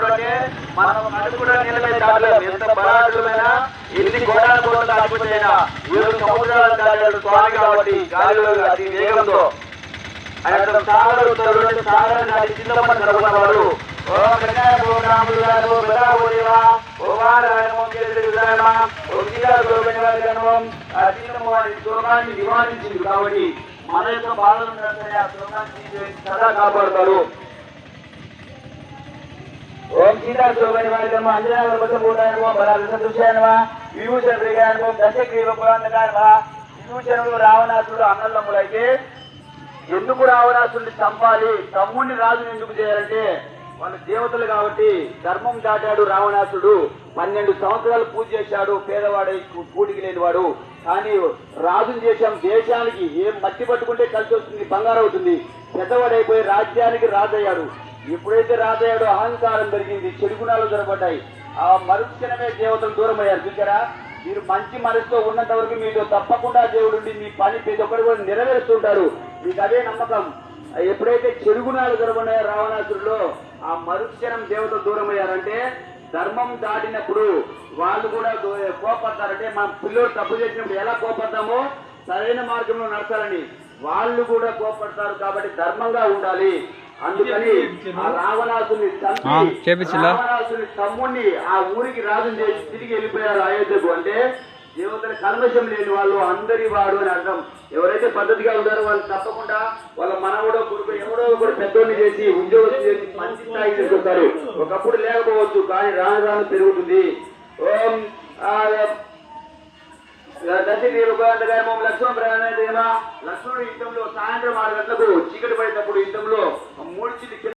అంటే మనం నడుపుకున్న నీళ్ళపై దాటలేం. ఎంత బలాఢ్యులైనా ఎన్ని గోడాల కోట దాటిపోయినా 7 సముద్రాలు దాటాడు స్వామి కాబట్టి గాలిలో అతి వేగంతో ఆయన సాగరుడు సాగరాన్ని దాటి చింతపడి జరుగుతున్నవాడు. ఓ దుర్గాన్ని నివారించింది కాబట్టి మన యొక్క బాధలు ఆ దుర్గాన్ని సదా కాపాడుతారు. ఓం సీతా శోభని వారికమ్మ అంజనాగోటాయనమో బలాల దృశ్యానమా విభూషణ ప్రియానమో దశగ్రీవ పురాణకాయనమా. విభూషణుడు రావణాసుడు అన్నదమ్ములైతే ఎందుకు రావణాసుడిని చంపాలి, తమ్ముడిని రాజుని ఎందుకు చేయాలంటే వాళ్ళ దేవతలు కాబట్టి ధర్మం దాటాడు రావణాసుడు. 12 సంవత్సరాలు పూజ చేశాడు, పేదవాడై కూటికి లేనివాడు. కానీ రాజుని చేశాం, దేశానికి ఏం మట్టి పట్టుకుంటే కలిసి వస్తుంది, బంగారం అవుతుంది. పెద్దవాడైపోయి రాజ్యానికి రాజయ్యాడు. ఎప్పుడైతే రాజయ్యాడో అహంకారం పెరిగింది, చెడు గుణాలు జరపడ్డాయి. ఆ మరుక్షణమే దేవతలు దూరం అయ్యారు. చూసారా, మీరు మంచి మనసుతో ఉన్నంత వరకు మీతో తప్పకుండా దేవుడు మీ పని ప్రతి ఒక్కరు కూడా నెరవేరుస్తుంటారు. మీకు అదే నమ్మకం. ఎప్పుడైతే చెడు గుణాలు జరపడ్డాయో రావణాసురులో ఆ మరుక్షణం దేవతలు దూరం అయ్యారంటే ధర్మం దాటినప్పుడు వాళ్ళు కూడా కోపడతారంటే మన పిల్లలు తప్పు చేసినప్పుడు ఎలా కోపడతామో సరైన మార్గంలో నడచాలని వాళ్ళు కూడా కోపడతారు. కాబట్టి ధర్మంగా ఉండాలి. అందుకని ఆ రావణాసుని రావణాసుని తమ్ముడిని ఆ ఊరికి రాజుని చేసి తిరిగి వెళ్ళిపోయారు అయోధ్యకు. అంటే దేవతల కల్మషం లేని వాళ్ళు అందరి వాడు అని అర్థం. ఎవరైతే పద్ధతిగా ఉన్నారో వాళ్ళు తప్పకుండా వాళ్ళ మనవడో కొడుకు ఎవడో కూడా పెద్దోడిని చేసి ఉద్యోగం చేసి మంచి స్థాయికి తీసుకొస్తారు. ఒకప్పుడు లేకపోవచ్చు, కానీ రాను రాను పెరుగుతుంది. ఓం లక్ష్మణ ప్రయాణ లక్ష్మణుడు యుద్ధంలో సాయంత్రం 6 గంటలకు చీకటి పడేటప్పుడు యుద్ధంలో